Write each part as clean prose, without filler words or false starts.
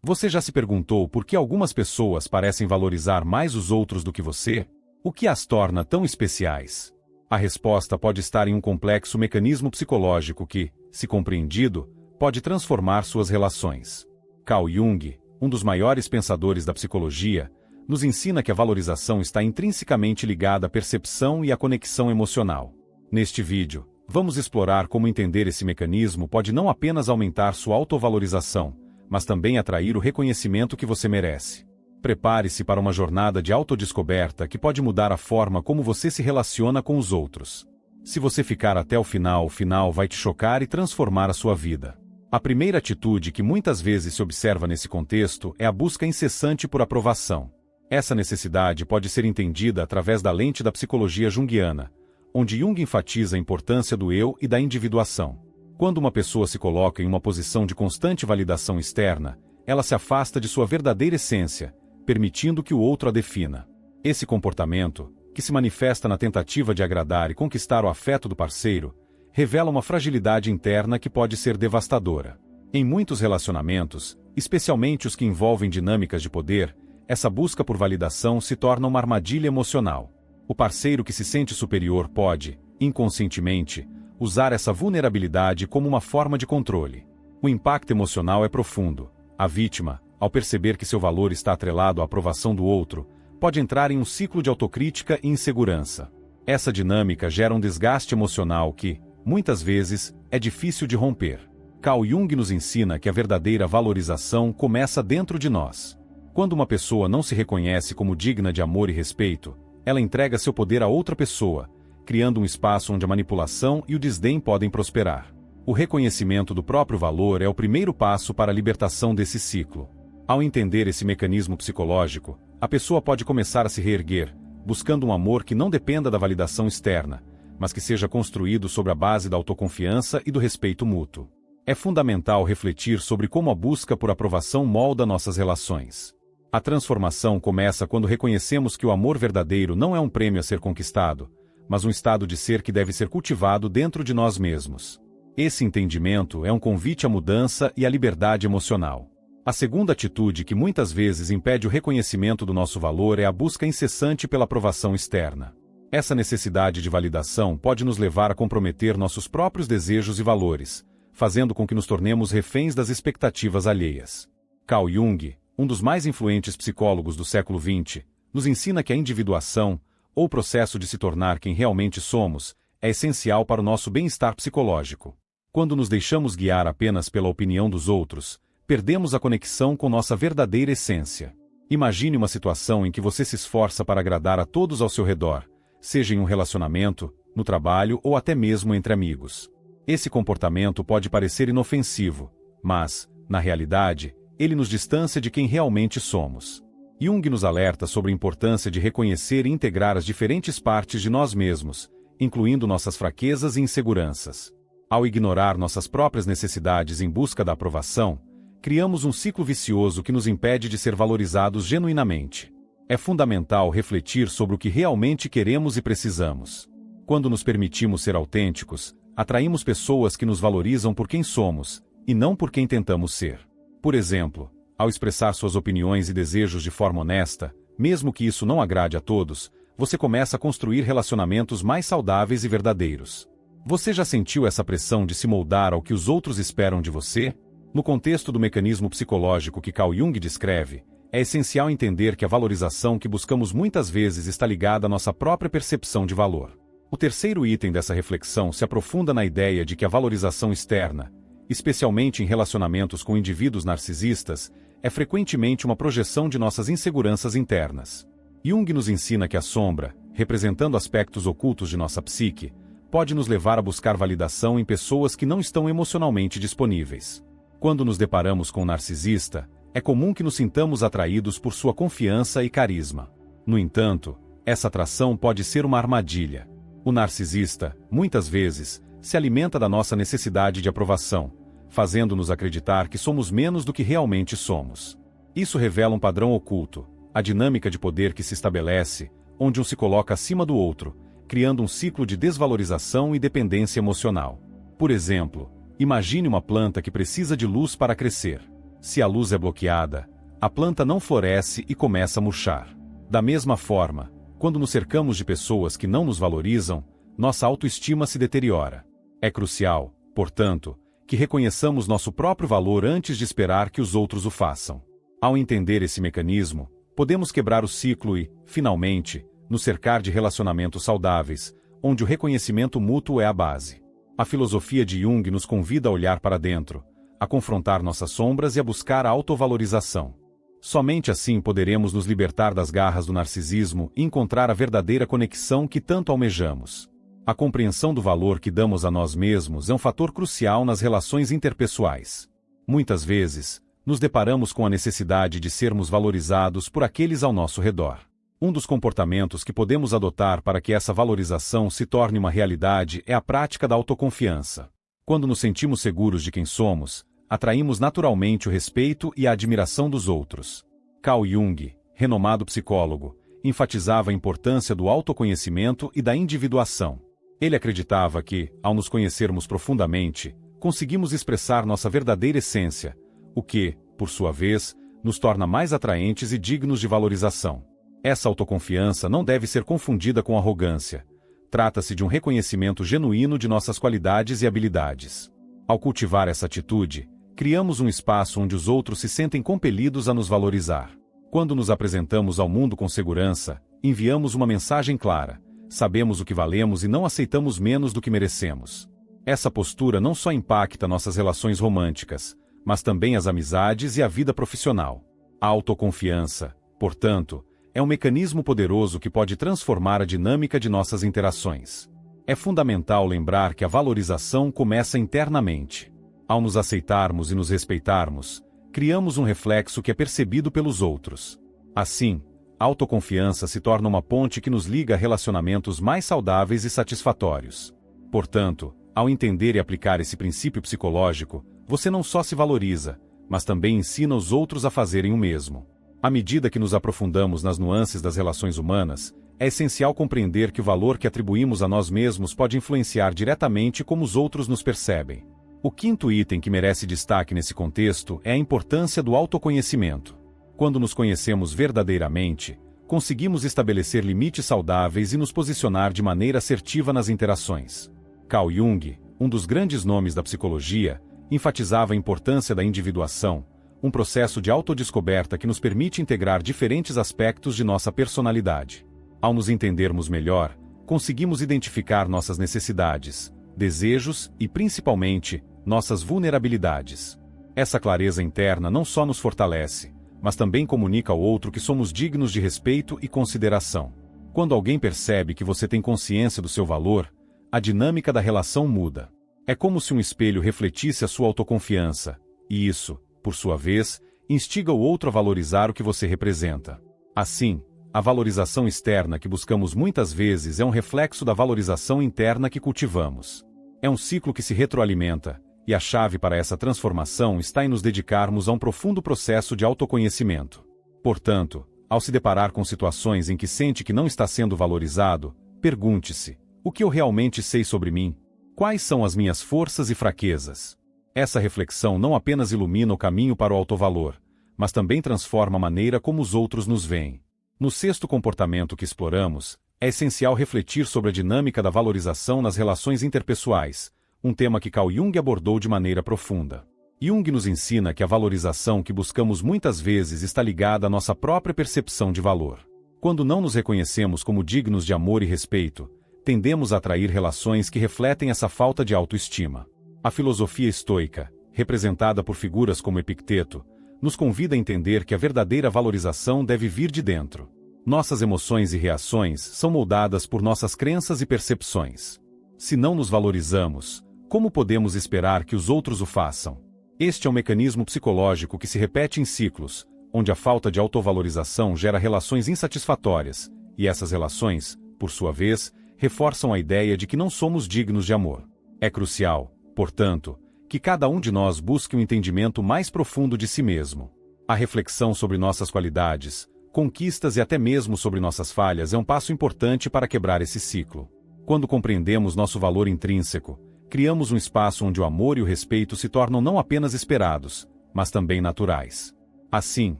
Você já se perguntou por que algumas pessoas parecem valorizar mais os outros do que você? O que as torna tão especiais? A resposta pode estar em um complexo mecanismo psicológico que, se compreendido, pode transformar suas relações. Carl Jung, um dos maiores pensadores da psicologia, nos ensina que a valorização está intrinsecamente ligada à percepção e à conexão emocional. Neste vídeo, vamos explorar como entender esse mecanismo pode não apenas aumentar sua autovalorização, mas também atrair o reconhecimento que você merece. Prepare-se para uma jornada de autodescoberta que pode mudar a forma como você se relaciona com os outros. Se você ficar até o final vai te chocar e transformar a sua vida. A primeira atitude que muitas vezes se observa nesse contexto é a busca incessante por aprovação. Essa necessidade pode ser entendida através da lente da psicologia junguiana, onde Jung enfatiza a importância do eu e da individuação. Quando uma pessoa se coloca em uma posição de constante validação externa, ela se afasta de sua verdadeira essência, permitindo que o outro a defina. Esse comportamento, que se manifesta na tentativa de agradar e conquistar o afeto do parceiro, revela uma fragilidade interna que pode ser devastadora. Em muitos relacionamentos, especialmente os que envolvem dinâmicas de poder, essa busca por validação se torna uma armadilha emocional. O parceiro que se sente superior pode, inconscientemente, usar essa vulnerabilidade como uma forma de controle. O impacto emocional é profundo. A vítima, ao perceber que seu valor está atrelado à aprovação do outro, pode entrar em um ciclo de autocrítica e insegurança. Essa dinâmica gera um desgaste emocional que, muitas vezes, é difícil de romper. Carl Jung nos ensina que a verdadeira valorização começa dentro de nós. Quando uma pessoa não se reconhece como digna de amor e respeito, ela entrega seu poder a outra pessoa, criando um espaço onde a manipulação e o desdém podem prosperar. O reconhecimento do próprio valor é o primeiro passo para a libertação desse ciclo. Ao entender esse mecanismo psicológico, a pessoa pode começar a se reerguer, buscando um amor que não dependa da validação externa, mas que seja construído sobre a base da autoconfiança e do respeito mútuo. É fundamental refletir sobre como a busca por aprovação molda nossas relações. A transformação começa quando reconhecemos que o amor verdadeiro não é um prêmio a ser conquistado, mas um estado de ser que deve ser cultivado dentro de nós mesmos. Esse entendimento é um convite à mudança e à liberdade emocional. A segunda atitude que muitas vezes impede o reconhecimento do nosso valor é a busca incessante pela aprovação externa. Essa necessidade de validação pode nos levar a comprometer nossos próprios desejos e valores, fazendo com que nos tornemos reféns das expectativas alheias. Carl Jung, um dos mais influentes psicólogos do século XX, nos ensina que a individuação, ou o processo de se tornar quem realmente somos, é essencial para o nosso bem-estar psicológico. Quando nos deixamos guiar apenas pela opinião dos outros, perdemos a conexão com nossa verdadeira essência. Imagine uma situação em que você se esforça para agradar a todos ao seu redor, seja em um relacionamento, no trabalho ou até mesmo entre amigos. Esse comportamento pode parecer inofensivo, mas, na realidade, ele nos distancia de quem realmente somos. Jung nos alerta sobre a importância de reconhecer e integrar as diferentes partes de nós mesmos, incluindo nossas fraquezas e inseguranças. Ao ignorar nossas próprias necessidades em busca da aprovação, criamos um ciclo vicioso que nos impede de ser valorizados genuinamente. É fundamental refletir sobre o que realmente queremos e precisamos. Quando nos permitimos ser autênticos, atraímos pessoas que nos valorizam por quem somos, e não por quem tentamos ser. Por exemplo, ao expressar suas opiniões e desejos de forma honesta, mesmo que isso não agrade a todos, você começa a construir relacionamentos mais saudáveis e verdadeiros. Você já sentiu essa pressão de se moldar ao que os outros esperam de você? No contexto do mecanismo psicológico que Carl Jung descreve, é essencial entender que a valorização que buscamos muitas vezes está ligada à nossa própria percepção de valor. O terceiro item dessa reflexão se aprofunda na ideia de que a valorização externa, especialmente em relacionamentos com indivíduos narcisistas, é frequentemente uma projeção de nossas inseguranças internas. Jung nos ensina que a sombra, representando aspectos ocultos de nossa psique, pode nos levar a buscar validação em pessoas que não estão emocionalmente disponíveis. Quando nos deparamos com um narcisista, é comum que nos sintamos atraídos por sua confiança e carisma. No entanto, essa atração pode ser uma armadilha. O narcisista, muitas vezes, se alimenta da nossa necessidade de aprovação, fazendo-nos acreditar que somos menos do que realmente somos. Isso revela um padrão oculto, a dinâmica de poder que se estabelece, onde um se coloca acima do outro, criando um ciclo de desvalorização e dependência emocional. Por exemplo, imagine uma planta que precisa de luz para crescer. Se a luz é bloqueada, a planta não floresce e começa a murchar. Da mesma forma, quando nos cercamos de pessoas que não nos valorizam, nossa autoestima se deteriora. É crucial, portanto, que reconheçamos nosso próprio valor antes de esperar que os outros o façam. Ao entender esse mecanismo, podemos quebrar o ciclo e, finalmente, nos cercar de relacionamentos saudáveis, onde o reconhecimento mútuo é a base. A filosofia de Jung nos convida a olhar para dentro, a confrontar nossas sombras e a buscar a autovalorização. Somente assim poderemos nos libertar das garras do narcisismo e encontrar a verdadeira conexão que tanto almejamos. A compreensão do valor que damos a nós mesmos é um fator crucial nas relações interpessoais. Muitas vezes, nos deparamos com a necessidade de sermos valorizados por aqueles ao nosso redor. Um dos comportamentos que podemos adotar para que essa valorização se torne uma realidade é a prática da autoconfiança. Quando nos sentimos seguros de quem somos, atraímos naturalmente o respeito e a admiração dos outros. Carl Jung, renomado psicólogo, enfatizava a importância do autoconhecimento e da individuação. Ele acreditava que, ao nos conhecermos profundamente, conseguimos expressar nossa verdadeira essência, o que, por sua vez, nos torna mais atraentes e dignos de valorização. Essa autoconfiança não deve ser confundida com arrogância. Trata-se de um reconhecimento genuíno de nossas qualidades e habilidades. Ao cultivar essa atitude, criamos um espaço onde os outros se sentem compelidos a nos valorizar. Quando nos apresentamos ao mundo com segurança, enviamos uma mensagem clara: sabemos o que valemos e não aceitamos menos do que merecemos. Essa postura não só impacta nossas relações românticas, mas também as amizades e a vida profissional. A autoconfiança, portanto, é um mecanismo poderoso que pode transformar a dinâmica de nossas interações. É fundamental lembrar que a valorização começa internamente. Ao nos aceitarmos e nos respeitarmos, criamos um reflexo que é percebido pelos outros. Assim, a autoconfiança se torna uma ponte que nos liga a relacionamentos mais saudáveis e satisfatórios. Portanto, ao entender e aplicar esse princípio psicológico, você não só se valoriza, mas também ensina os outros a fazerem o mesmo. À medida que nos aprofundamos nas nuances das relações humanas, é essencial compreender que o valor que atribuímos a nós mesmos pode influenciar diretamente como os outros nos percebem. O quinto item que merece destaque nesse contexto é a importância do autoconhecimento. Quando nos conhecemos verdadeiramente, conseguimos estabelecer limites saudáveis e nos posicionar de maneira assertiva nas interações. Carl Jung, um dos grandes nomes da psicologia, enfatizava a importância da individuação, um processo de autodescoberta que nos permite integrar diferentes aspectos de nossa personalidade. Ao nos entendermos melhor, conseguimos identificar nossas necessidades, desejos e, principalmente, nossas vulnerabilidades. Essa clareza interna não só nos fortalece, mas também comunica ao outro que somos dignos de respeito e consideração. Quando alguém percebe que você tem consciência do seu valor, a dinâmica da relação muda. É como se um espelho refletisse a sua autoconfiança, e isso, por sua vez, instiga o outro a valorizar o que você representa. Assim, a valorização externa que buscamos muitas vezes é um reflexo da valorização interna que cultivamos. É um ciclo que se retroalimenta, e a chave para essa transformação está em nos dedicarmos a um profundo processo de autoconhecimento. Portanto, ao se deparar com situações em que sente que não está sendo valorizado, pergunte-se: o que eu realmente sei sobre mim? Quais são as minhas forças e fraquezas? Essa reflexão não apenas ilumina o caminho para o autovalor, mas também transforma a maneira como os outros nos veem. No sexto comportamento que exploramos, é essencial refletir sobre a dinâmica da valorização nas relações interpessoais, um tema que Carl Jung abordou de maneira profunda. Jung nos ensina que a valorização que buscamos muitas vezes está ligada à nossa própria percepção de valor. Quando não nos reconhecemos como dignos de amor e respeito, tendemos a atrair relações que refletem essa falta de autoestima. A filosofia estoica, representada por figuras como Epicteto, nos convida a entender que a verdadeira valorização deve vir de dentro. Nossas emoções e reações são moldadas por nossas crenças e percepções. Se não nos valorizamos, como podemos esperar que os outros o façam? Este é um mecanismo psicológico que se repete em ciclos, onde a falta de autovalorização gera relações insatisfatórias, e essas relações, por sua vez, reforçam a ideia de que não somos dignos de amor. É crucial, portanto, que cada um de nós busque um entendimento mais profundo de si mesmo. A reflexão sobre nossas qualidades, conquistas e até mesmo sobre nossas falhas é um passo importante para quebrar esse ciclo. Quando compreendemos nosso valor intrínseco, criamos um espaço onde o amor e o respeito se tornam não apenas esperados, mas também naturais. Assim,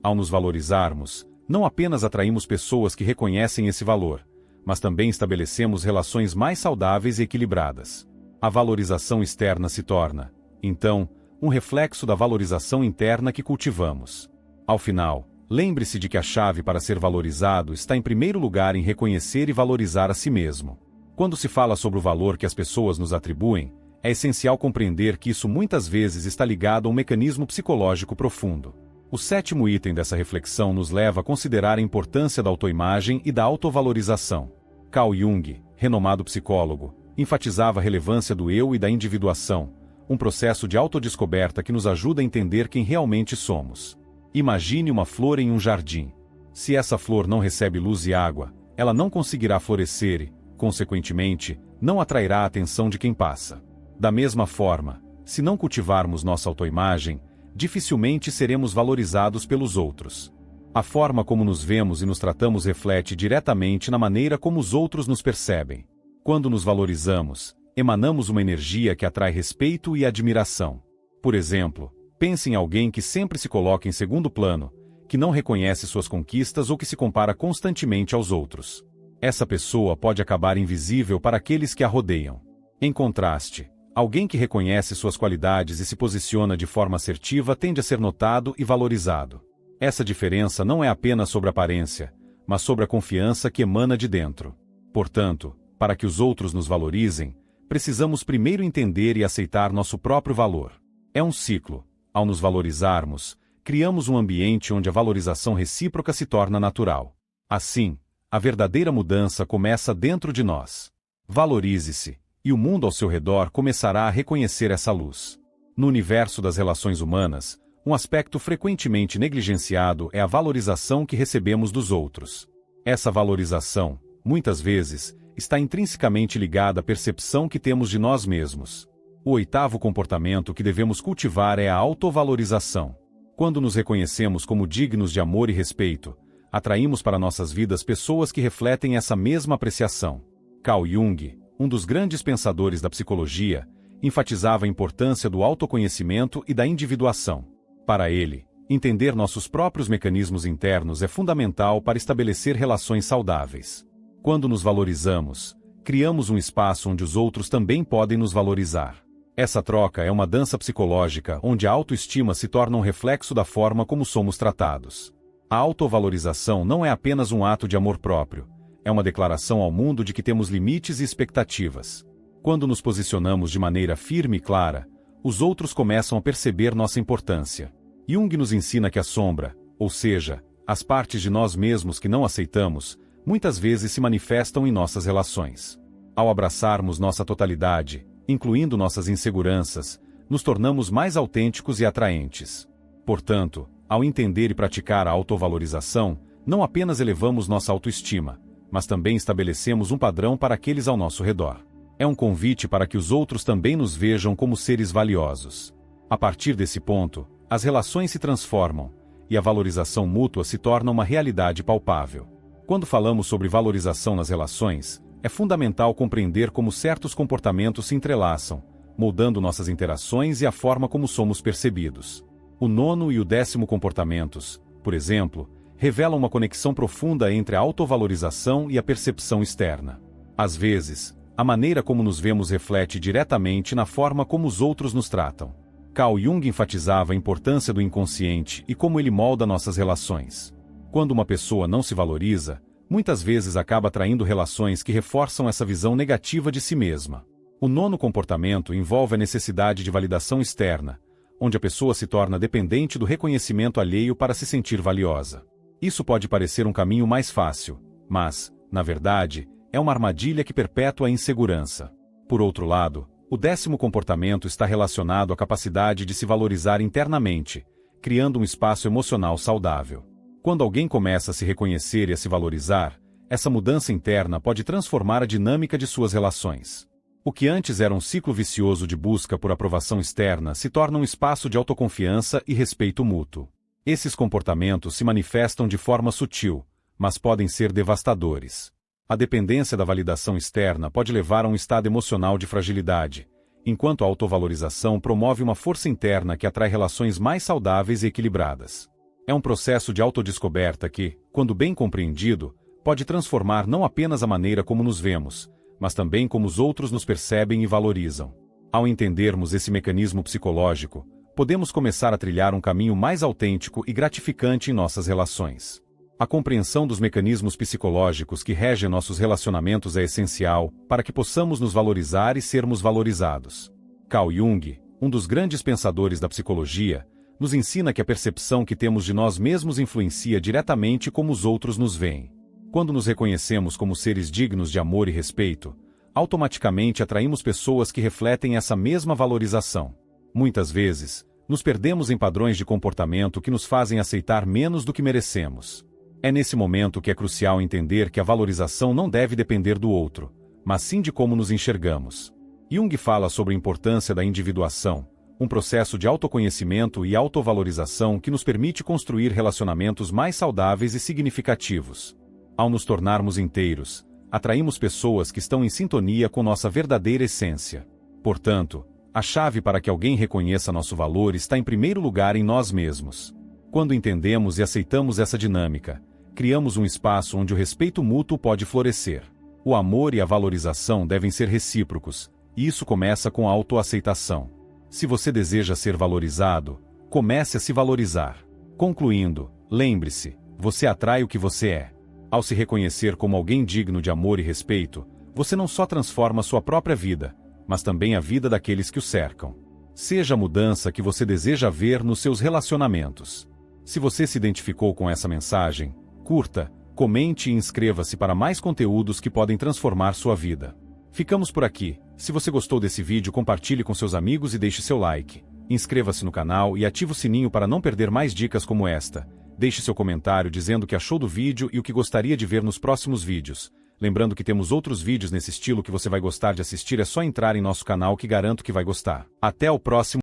ao nos valorizarmos, não apenas atraímos pessoas que reconhecem esse valor, mas também estabelecemos relações mais saudáveis e equilibradas. A valorização externa se torna, então, um reflexo da valorização interna que cultivamos. Ao final, lembre-se de que a chave para ser valorizado está em primeiro lugar em reconhecer e valorizar a si mesmo. Quando se fala sobre o valor que as pessoas nos atribuem, é essencial compreender que isso muitas vezes está ligado a um mecanismo psicológico profundo. O sétimo item dessa reflexão nos leva a considerar a importância da autoimagem e da autovalorização. Carl Jung, renomado psicólogo, enfatizava a relevância do eu e da individuação, um processo de autodescoberta que nos ajuda a entender quem realmente somos. Imagine uma flor em um jardim. Se essa flor não recebe luz e água, ela não conseguirá florescer e, consequentemente, não atrairá a atenção de quem passa. Da mesma forma, se não cultivarmos nossa autoimagem, dificilmente seremos valorizados pelos outros. A forma como nos vemos e nos tratamos reflete diretamente na maneira como os outros nos percebem. Quando nos valorizamos, emanamos uma energia que atrai respeito e admiração. Por exemplo, pense em alguém que sempre se coloca em segundo plano, que não reconhece suas conquistas ou que se compara constantemente aos outros. Essa pessoa pode acabar invisível para aqueles que a rodeiam. Em contraste, alguém que reconhece suas qualidades e se posiciona de forma assertiva tende a ser notado e valorizado. Essa diferença não é apenas sobre aparência, mas sobre a confiança que emana de dentro. Portanto, para que os outros nos valorizem, precisamos primeiro entender e aceitar nosso próprio valor. É um ciclo. Ao nos valorizarmos, criamos um ambiente onde a valorização recíproca se torna natural. Assim, a verdadeira mudança começa dentro de nós. Valorize-se, e o mundo ao seu redor começará a reconhecer essa luz. No universo das relações humanas, um aspecto frequentemente negligenciado é a valorização que recebemos dos outros. Essa valorização, muitas vezes, está intrinsecamente ligada à percepção que temos de nós mesmos. O oitavo comportamento que devemos cultivar é a autovalorização. Quando nos reconhecemos como dignos de amor e respeito, atraímos para nossas vidas pessoas que refletem essa mesma apreciação. Carl Jung, um dos grandes pensadores da psicologia, enfatizava a importância do autoconhecimento e da individuação. Para ele, entender nossos próprios mecanismos internos é fundamental para estabelecer relações saudáveis. Quando nos valorizamos, criamos um espaço onde os outros também podem nos valorizar. Essa troca é uma dança psicológica onde a autoestima se torna um reflexo da forma como somos tratados. A autovalorização não é apenas um ato de amor próprio, é uma declaração ao mundo de que temos limites e expectativas. Quando nos posicionamos de maneira firme e clara, os outros começam a perceber nossa importância. Jung nos ensina que a sombra, ou seja, as partes de nós mesmos que não aceitamos, muitas vezes se manifestam em nossas relações. Ao abraçarmos nossa totalidade, incluindo nossas inseguranças, nos tornamos mais autênticos e atraentes. Portanto, ao entender e praticar a autovalorização, não apenas elevamos nossa autoestima, mas também estabelecemos um padrão para aqueles ao nosso redor. É um convite para que os outros também nos vejam como seres valiosos. A partir desse ponto, as relações se transformam, e a valorização mútua se torna uma realidade palpável. Quando falamos sobre valorização nas relações, é fundamental compreender como certos comportamentos se entrelaçam, moldando nossas interações e a forma como somos percebidos. O nono e o 10º comportamentos, por exemplo, revelam uma conexão profunda entre a autovalorização e a percepção externa. Às vezes, a maneira como nos vemos reflete diretamente na forma como os outros nos tratam. Carl Jung enfatizava a importância do inconsciente e como ele molda nossas relações. Quando uma pessoa não se valoriza, muitas vezes acaba atraindo relações que reforçam essa visão negativa de si mesma. O nono comportamento envolve a necessidade de validação externa, onde a pessoa se torna dependente do reconhecimento alheio para se sentir valiosa. Isso pode parecer um caminho mais fácil, mas, na verdade, é uma armadilha que perpetua a insegurança. Por outro lado, o 10º comportamento está relacionado à capacidade de se valorizar internamente, criando um espaço emocional saudável. Quando alguém começa a se reconhecer e a se valorizar, essa mudança interna pode transformar a dinâmica de suas relações. O que antes era um ciclo vicioso de busca por aprovação externa se torna um espaço de autoconfiança e respeito mútuo. Esses comportamentos se manifestam de forma sutil, mas podem ser devastadores. A dependência da validação externa pode levar a um estado emocional de fragilidade, enquanto a autovalorização promove uma força interna que atrai relações mais saudáveis e equilibradas. É um processo de autodescoberta que, quando bem compreendido, pode transformar não apenas a maneira como nos vemos, mas também como os outros nos percebem e valorizam. Ao entendermos esse mecanismo psicológico, podemos começar a trilhar um caminho mais autêntico e gratificante em nossas relações. A compreensão dos mecanismos psicológicos que regem nossos relacionamentos é essencial para que possamos nos valorizar e sermos valorizados. Carl Jung, um dos grandes pensadores da psicologia, nos ensina que a percepção que temos de nós mesmos influencia diretamente como os outros nos veem. Quando nos reconhecemos como seres dignos de amor e respeito, automaticamente atraímos pessoas que refletem essa mesma valorização. Muitas vezes, nos perdemos em padrões de comportamento que nos fazem aceitar menos do que merecemos. É nesse momento que é crucial entender que a valorização não deve depender do outro, mas sim de como nos enxergamos. Jung fala sobre a importância da individuação, um processo de autoconhecimento e autovalorização que nos permite construir relacionamentos mais saudáveis e significativos. Ao nos tornarmos inteiros, atraímos pessoas que estão em sintonia com nossa verdadeira essência. Portanto, a chave para que alguém reconheça nosso valor está em primeiro lugar em nós mesmos. Quando entendemos e aceitamos essa dinâmica, criamos um espaço onde o respeito mútuo pode florescer. O amor e a valorização devem ser recíprocos, e isso começa com a autoaceitação. Se você deseja ser valorizado, comece a se valorizar. Concluindo, lembre-se, você atrai o que você é. Ao se reconhecer como alguém digno de amor e respeito, você não só transforma sua própria vida, mas também a vida daqueles que o cercam. Seja a mudança que você deseja ver nos seus relacionamentos. Se você se identificou com essa mensagem, curta, comente e inscreva-se para mais conteúdos que podem transformar sua vida. Ficamos por aqui. Se você gostou desse vídeo, compartilhe com seus amigos e deixe seu like. Inscreva-se no canal e ative o sininho para não perder mais dicas como esta. Deixe seu comentário dizendo o que achou do vídeo e o que gostaria de ver nos próximos vídeos. Lembrando que temos outros vídeos nesse estilo que você vai gostar de assistir, é só entrar em nosso canal que garanto que vai gostar. Até o próximo